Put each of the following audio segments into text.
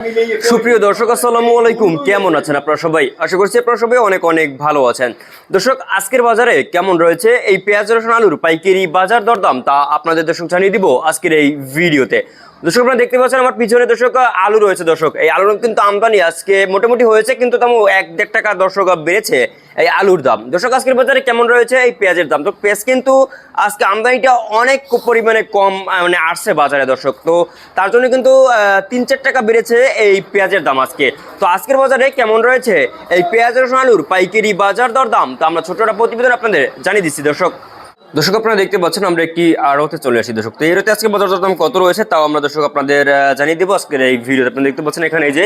সুপ্রিয় দর্শক, আসসালামু আলাইকুম। কেমন আছেন আপনারা সবাই? আশা করছি আপনারা সবাই অনেক অনেক ভালো আছেন। দর্শক, আজকের বাজারে কেমন রয়েছে এই পেঁয়াজ রসুন আলুর পাইকারি বাজার দরদাম তা আপনাদের দর্শক জানিয়ে দিব আজকের এই ভিডিওতে। দর্শক, আপনারা দেখতে পাচ্ছেন আমার পিছনে দর্শক আলু রয়েছে। দর্শক, এই আলুর কিন্তু আমদানি আজকে মোটামুটি হয়েছে, কিন্তু তেমন 1-1.5 টাকা দর্শক বেড়েছে এই আলুর দাম। দর্শক, আজকের বাজারে কেমন রয়েছে এই পেঁয়াজের দাম? তো পেঁয়াজ কিন্তু আজকে আমদানিটা অনেক পরিমাণে কম মানে আসছে বাজারে দর্শক। তো তার জন্য কিন্তু 3-4 টাকা বেড়েছে এই পেঁয়াজের দাম আজকে। তো আজকের বাজারে কেমন রয়েছে এই পেঁয়াজ রসুন আলুর পাইকারি বাজার দর দাম তা আমরা ছোট একটা প্রতিবেদন আপনাদের জানিয়ে দিচ্ছি দর্শক। দর্শক, আপনারা দেখতে পাচ্ছেন আমরা একটি আড়তে চলে আসি দর্শক। তো এই আড়তে আজকে বাজার দাম কত রয়েছে তাও আমরা দর্শক আপনাদের জানিয়ে দেবো আজকের এই ভিডিওতে। আপনারা দেখতে পাচ্ছেন এখানে এই যে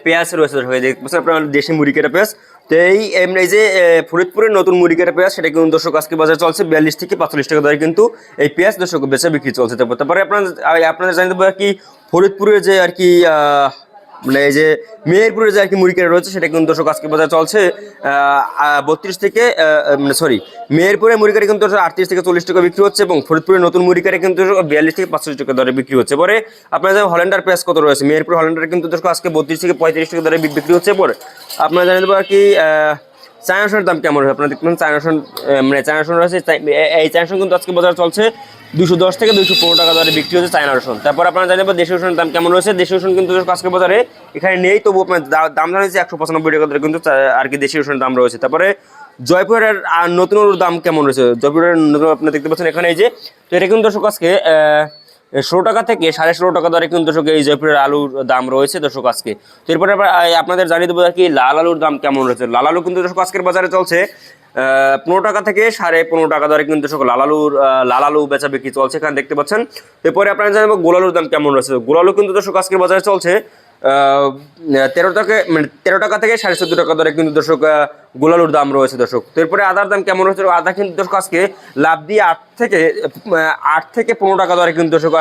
পেঁয়াজ রয়েছে দর্শক, দেখতে পাচ্ছেন আপনারা দেশি মুড়ি কেটে পেঁয়াজ। তো এই যে ফরিদপুরের নতুন মুড়ি কেটে পেঁয়াজ, সেটা কিন্তু দর্শক আজকে বাজারে চলছে 42 থেকে 45 টাকা দরে কিন্তু এই পেঁয়াজ দর্শক বেচা বিক্রি চলছে। তারপরে আপনাদের জানিয়ে দেবো আর কি ফরিদপুরের যে আর কি মানে এই যে মেহেরপুরের যে আর কি মুড়ি কেটে রয়েছে, সেটা কিন্তু দর্শক আজকে বাজারে চলছে 32 থেকে মেহেরপুরের মুড়ি কাঠি কিন্তু 38 থেকে 40 টাকা বিক্রি হচ্ছে, এবং ফরিদপুরের নতুন মুড়ি কাঠি কিন্তু 42 থেকে 45 টাকা দরে বিক্রি হচ্ছে। পরে আপনারা জানেন হল্যান্ডার পেঁয়াজ কত রয়েছে, মেহেরপুর হল্যান্ডার কিন্তু দর্শক আজকে 32 থেকে 35 টাকা দরে বিক্রি হচ্ছে। পরে আপনারা জানিয়ে দেবো আর কি চায়না রসুনের দাম কেমন হয়। আপনারা দেখবেন চায়না রসুন মানে চায়না রসুন রয়েছে, এই চায়না রসুন কিন্তু আজকে বাজারে চলছে 210 থেকে 215 টাকা দরে বিক্রি হচ্ছে চায়না রসুন। তারপর আপনারা জানেন দেশি রসুনের দাম কেমন রয়েছে। দেশি রসুন কিন্তু আজকে বাজারে এখানে নেই, তবু আপনার দাম জানিয়েছে 195 টাকা দরে কিন্তু আর কি দেশি রসুনের দাম রয়েছে। তারপরে জয়পুরের নতুন আলুর দাম কেমন রয়েছে। জয়পুরের নতুন আপনারা দেখতে পাচ্ছেন এখানে এই যে, তো এটা কিন্তু দর্শক আজকে 16 টাকা থেকে 16.5 টাকা দরে কিন্তু দর্শক এই জয়পুরের আলুর দাম রয়েছে দর্শক আজকে। তো এরপরে আপনাদের জানিয়ে দেবো আর কি লাল আলুর দাম কেমন রয়েছে। লাল আলু কিন্তু দর্শক আজকের বাজারে চলছে 15 টাকা থেকে 15.5 টাকা দরে কিন্তু দর্শক লাল আলু বেচা বিক্রি চলছে, এখানে দেখতে পাচ্ছেন। এরপরে আপনারা জানাবো গোল আলুর দাম কেমন রয়েছে। গোল আলু কিন্তু দর্শক আজকের বাজারে চলছে 13 টাকা থেকে 14.5 টাকা দরে কিন্তু দর্শক গোল আলুর দাম রয়েছে দর্শক। তো এরপরে আদার দাম কেমন রয়েছে। আদা কিন্তু দর্শক আজকে লাভ দিয়ে 8 থেকে 15 টাকা দরে কিন্তু দর্শক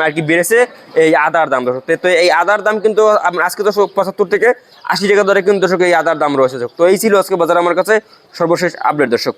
আর কি বেড়েছে এই আদার দাম দর্শক। তো এই আদার দাম কিন্তু আজকে দর্শক 75 থেকে 80 টাকা দরে কিন্তু দর্শক এই আদার দাম রয়েছে। তো এই ছিল আজকে বাজার আমার কাছে সর্বশেষ আপডেট দর্শক।